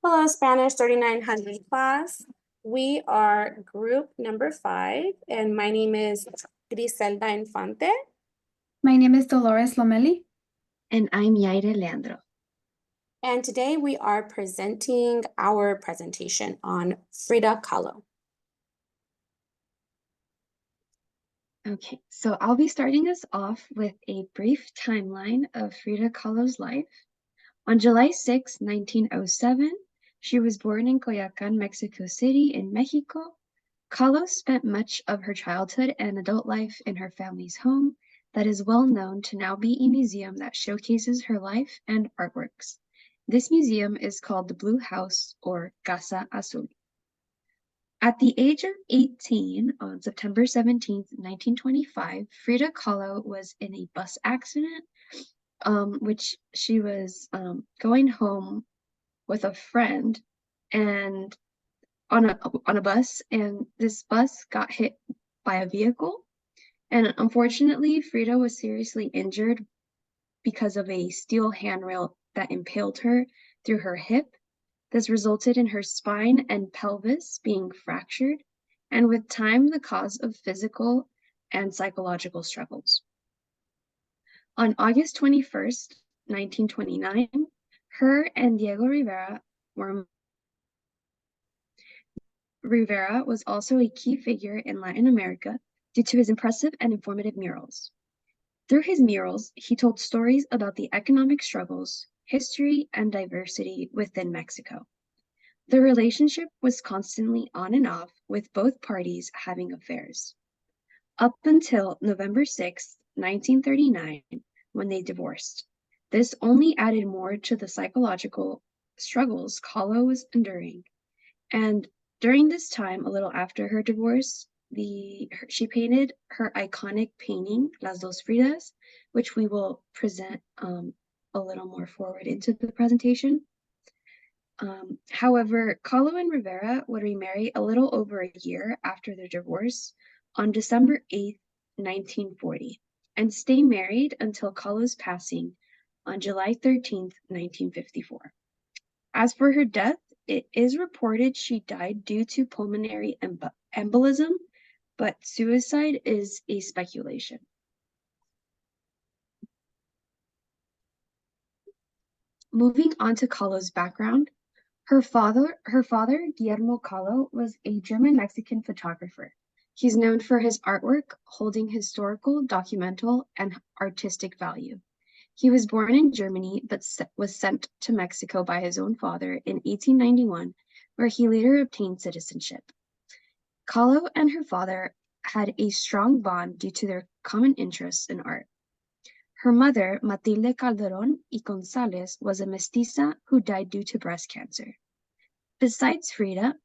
Hello, Spanish 3900 class. We are group number 5, and my name is Griselda Infante. My name is Dolores Lomelli. And I'm Yaire Leandro. And today we are presenting our presentation on Frida Kahlo. Okay, so I'll be starting us off with a brief timeline of Frida Kahlo's life. On July 6, 1907, she was born in Coyoacán, Mexico City in Mexico. Kahlo spent much of her childhood and adult life in her family's home that is well known to now be a museum that showcases her life and artworks. This museum is called the Blue House or Casa Azul. At the age of 18, on September 17th, 1925, Frida Kahlo was in a bus accident, which she was going home with a friend and on a bus, and this bus got hit by a vehicle. And unfortunately, Frida was seriously injured because of a steel handrail that impaled her through her hip. This resulted in her spine and pelvis being fractured, and with time, the cause of physical and psychological struggles. On August 21st, 1929, her and Diego Rivera was also a key figure in Latin America due to his impressive and informative murals. Through his murals, he told stories about the economic struggles, history, and diversity within Mexico. The relationship was constantly on and off, with both parties having affairs. Up until November 6, 1939, when they divorced. This only added more to the psychological struggles Kahlo was enduring. And during this time, a little after her divorce, she painted her iconic painting, Las Dos Fridas, which we will present a little more forward into the presentation. However, Kahlo and Rivera would remarry a little over a year after their divorce on December 8th, 1940, and stay married until Kahlo's passing on July 13th, 1954. As for her death, it is reported she died due to pulmonary embolism, but suicide is a speculation. Moving on to Kahlo's background, her father, Guillermo Kahlo, was a German-Mexican photographer. He's known for his artwork holding historical, documental, and artistic value. He was born in Germany, but was sent to Mexico by his own father in 1891, where he later obtained citizenship. Kahlo and her father had a strong bond due to their common interests in art. Her mother, Matilde Calderón y González, was a mestiza who died due to breast cancer. Besides Frida,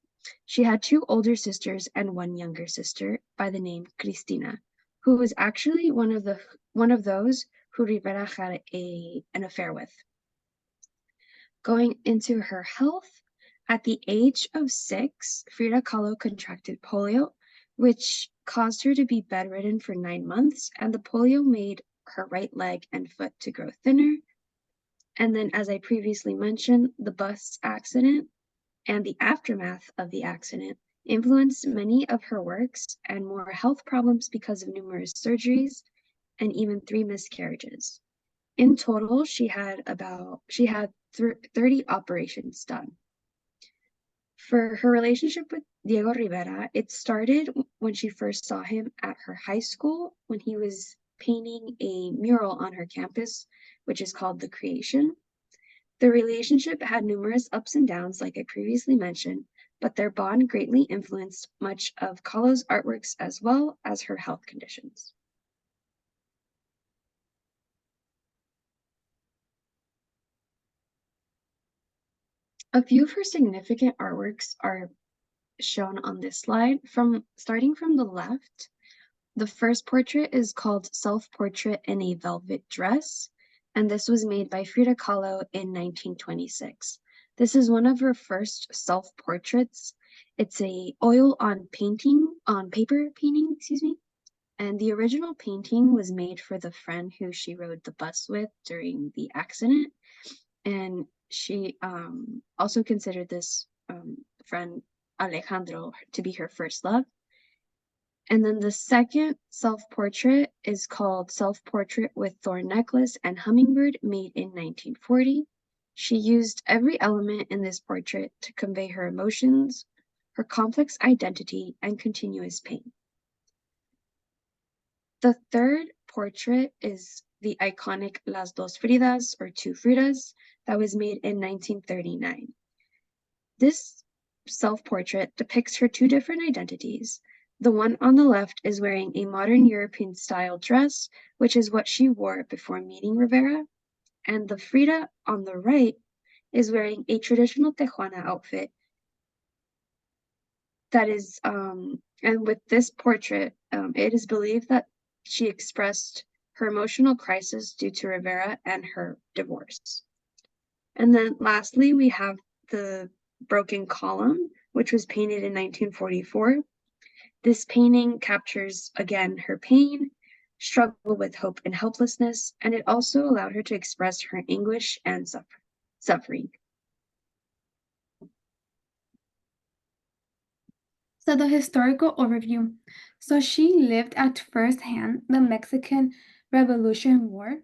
she had 2 older sisters and 1 younger sister by the name Cristina, who was actually one of those who Rivera had an affair with. Going into her health, at the age of 6, Frida Kahlo contracted polio, which caused her to be bedridden for 9 months, and the polio made her right leg and foot to grow thinner. And then, as I previously mentioned, the bus accident and the aftermath of the accident influenced many of her works and more health problems because of numerous surgeries and even 3 miscarriages. In total, she had 30 operations done. For her relationship with Diego Rivera, it started when she first saw him at her high school when he was painting a mural on her campus, which is called The Creation. The relationship had numerous ups and downs, like I previously mentioned, but their bond greatly influenced much of Kahlo's artworks as well as her health conditions. A few of her significant artworks are shown on this slide. Starting from the left, the first portrait is called Self-Portrait in a Velvet Dress, and this was made by Frida Kahlo in 1926. This is one of her first self-portraits. It's a oil on paper painting, and the original painting was made for the friend who she rode the bus with during the accident, and she also considered this friend Alejandro to be her first love. And then the second self-portrait is called Self-Portrait with Thorn Necklace and Hummingbird, made in 1940. She used every element in this portrait to convey her emotions, her complex identity, and continuous pain. The third portrait is the iconic Las Dos Fridas, or Two Fridas, that was made in 1939. This self-portrait depicts her two different identities. The one on the left is wearing a modern European style dress, which is what she wore before meeting Rivera, and the Frida on the right is wearing a traditional Tejuana outfit. That is, and with this portrait, it is believed that she expressed her emotional crisis due to Rivera and her divorce. And then lastly, we have the Broken Column, which was painted in 1944. This painting captures, again, her pain, struggle with hope and helplessness, and it also allowed her to express her anguish and suffering. So the historical overview. So she lived at firsthand the Mexican Revolution War,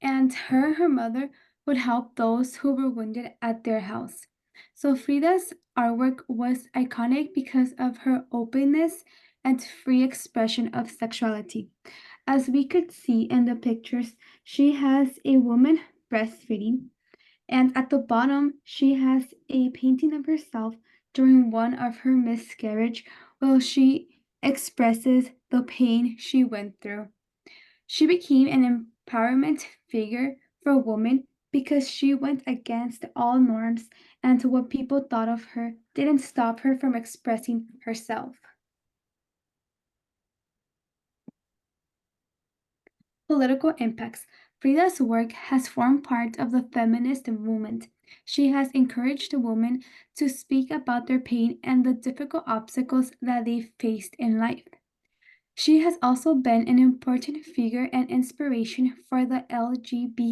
and her mother would help those who were wounded at their house. So Frida's artwork was iconic because of her openness and free expression of sexuality. As we could see in the pictures, she has a woman breastfeeding, and at the bottom, she has a painting of herself during one of her miscarriage while she expresses the pain she went through. She became an empowerment figure for women because she went against all norms, and what people thought of her didn't stop her from expressing herself. Political impacts. Frida's work has formed part of the feminist movement. She has encouraged women to speak about their pain and the difficult obstacles that they faced in life. She has also been an important figure and inspiration for the LGBTQIA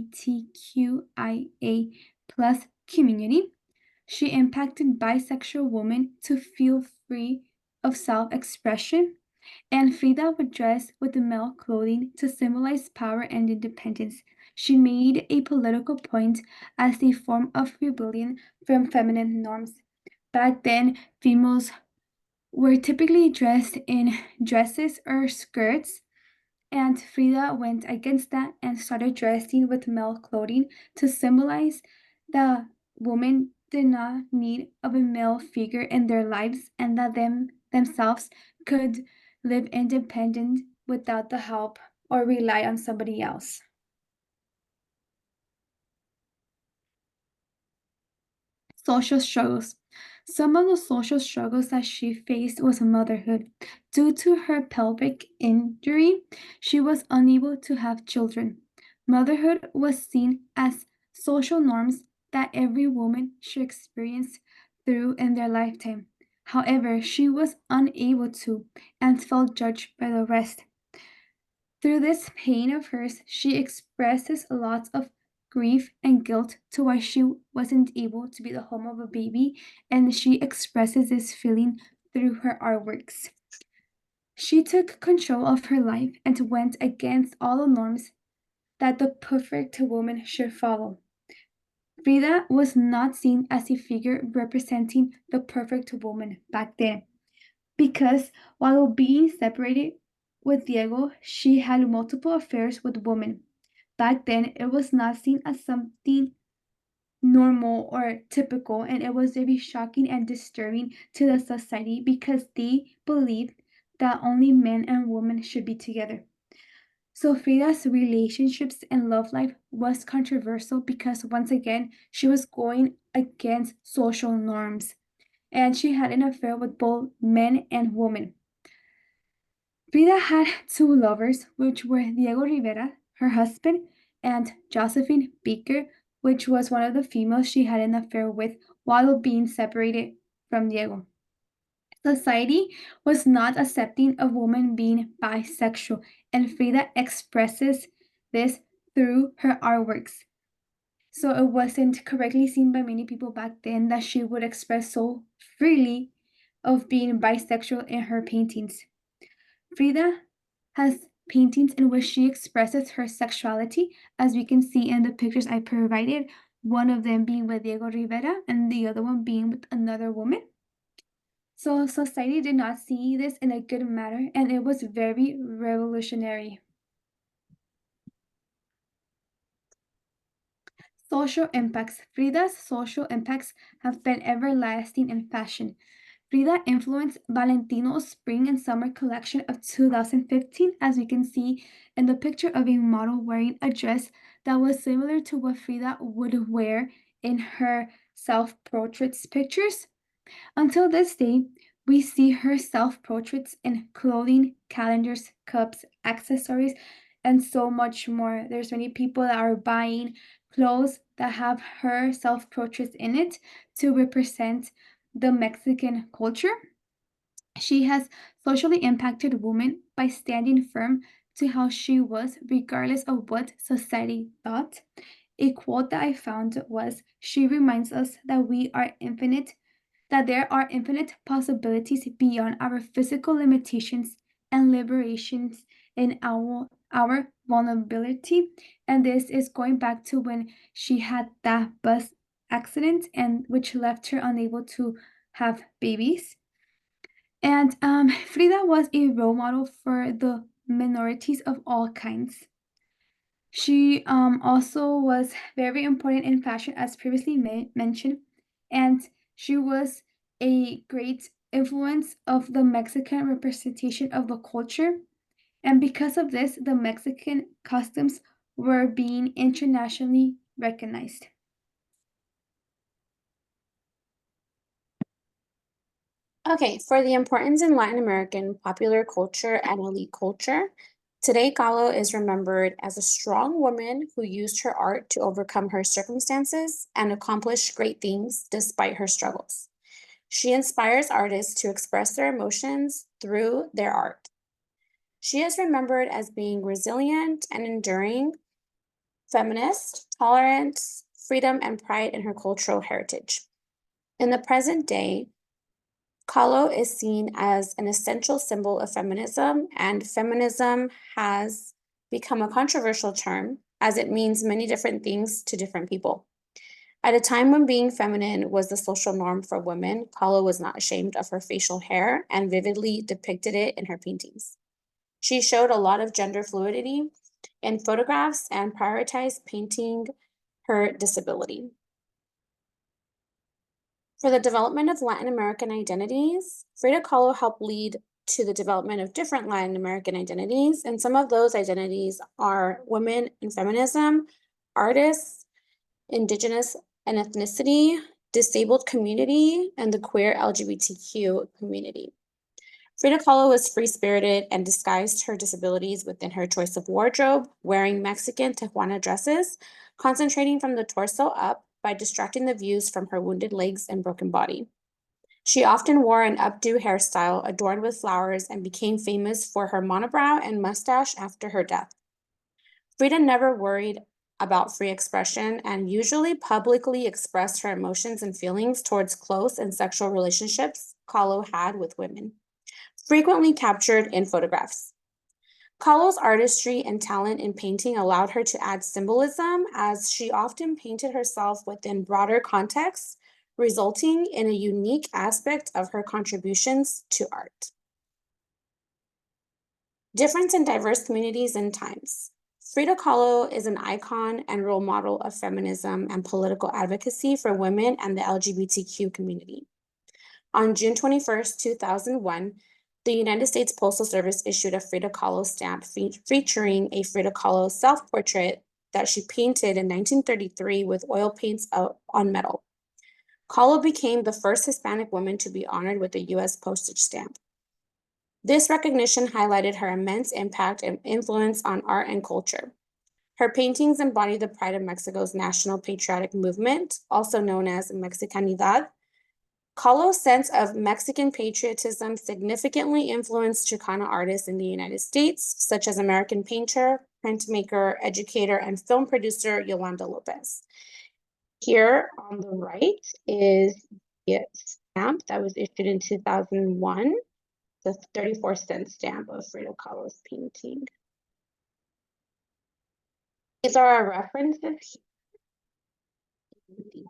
plus community. She impacted bisexual women to feel free of self expression, and Frida would dress with male clothing to symbolize power and independence. She made a political point as a form of rebellion from feminine norms. Back then, females were typically dressed in dresses or skirts, and Frida went against that and started dressing with male clothing to symbolize that women did not need of a male figure in their lives and that themselves could live independent without the help or rely on somebody else. Social struggles. Some of the social struggles that she faced was motherhood. Due to her pelvic injury, she was unable to have children. Motherhood was seen as social norms that every woman should experience through in their lifetime. However, she was unable to and felt judged by the rest. Through this pain of hers, she expresses lots of grief and guilt to why she wasn't able to be the home of a baby, and she expresses this feeling through her artworks. She took control of her life and went against all the norms that the perfect woman should follow. Frida was not seen as a figure representing the perfect woman back then, because while being separated with Diego, she had multiple affairs with women. Back then, it was not seen as something normal or typical, and it was very shocking and disturbing to the society because they believed that only men and women should be together. So Frida's relationships and love life was controversial because once again, she was going against social norms and she had an affair with both men and women. Frida had two lovers, which were Diego Rivera, her husband, and Josephine Baker, which was one of the females she had an affair with while being separated from Diego. Society was not accepting of women being bisexual, and Frida expresses this through her artworks. So it wasn't correctly seen by many people back then that she would express so freely of being bisexual in her paintings. Frida has paintings in which she expresses her sexuality, as we can see in the pictures I provided, one of them being with Diego Rivera and the other one being with another woman. So society did not see this in a good manner, and it was very revolutionary. Social impacts. Frida's social impacts have been everlasting in fashion. Frida influenced Valentino's spring and summer collection of 2015, as we can see in the picture of a model wearing a dress that was similar to what Frida would wear in her self portraits pictures. Until this day, we see her self portraits in clothing, calendars, cups, accessories, and so much more. There's many people that are buying clothes that have her self portraits in it to represent the Mexican culture. She has socially impacted women by standing firm to how she was, regardless of what society thought. A quote that I found was, "She reminds us that we are infinite, that there are infinite possibilities beyond our physical limitations and liberations in our vulnerability." And this is going back to when she had that bus accident and which left her unable to have babies. And Frida was a role model for the minorities of all kinds. She also was very important in fashion, as previously mentioned, and she was a great influence of the Mexican representation of the culture. And because of this, the Mexican customs were being internationally recognized. Okay, for the importance in Latin American popular culture and elite culture, today Kahlo is remembered as a strong woman who used her art to overcome her circumstances and accomplish great things despite her struggles. She inspires artists to express their emotions through their art. She is remembered as being resilient and enduring, feminist, tolerant, freedom, and pride in her cultural heritage. In the present day, Kahlo is seen as an essential symbol of feminism, and feminism has become a controversial term as it means many different things to different people. At a time when being feminine was the social norm for women, Kahlo was not ashamed of her facial hair and vividly depicted it in her paintings. She showed a lot of gender fluidity in photographs and prioritized painting her disability. For the development of Latin American identities, Frida Kahlo helped lead to the development of different Latin American identities, and some of those identities are women in feminism, artists, indigenous and ethnicity, disabled community, and the queer LGBTQ community. Frida Kahlo was free-spirited and disguised her disabilities within her choice of wardrobe, wearing Mexican Tijuana dresses, concentrating from the torso up by distracting the views from her wounded legs and broken body. She often wore an updo hairstyle adorned with flowers and became famous for her monobrow and mustache after her death. Frida never worried about free expression and usually publicly expressed her emotions and feelings towards close and sexual relationships Kahlo had with women, frequently captured in photographs. Kahlo's artistry and talent in painting allowed her to add symbolism, as she often painted herself within broader contexts, resulting in a unique aspect of her contributions to art. Difference in diverse communities and times. Frida Kahlo is an icon and role model of feminism and political advocacy for women and the LGBTQ community. On June 21st, 2001, the United States Postal Service issued a Frida Kahlo stamp featuring a Frida Kahlo self-portrait that she painted in 1933 with oil paints on metal. Kahlo became the first Hispanic woman to be honored with a U.S. postage stamp. This recognition highlighted her immense impact and influence on art and culture. Her paintings embody the pride of Mexico's national patriotic movement, also known as Mexicanidad. Kahlo's sense of Mexican patriotism significantly influenced Chicana artists in the United States, such as American painter, printmaker, educator, and film producer Yolanda Lopez. Here on the right is the stamp that was issued in 2001, the 34-cent stamp of Frida Kahlo's painting. These are our references. Thank you.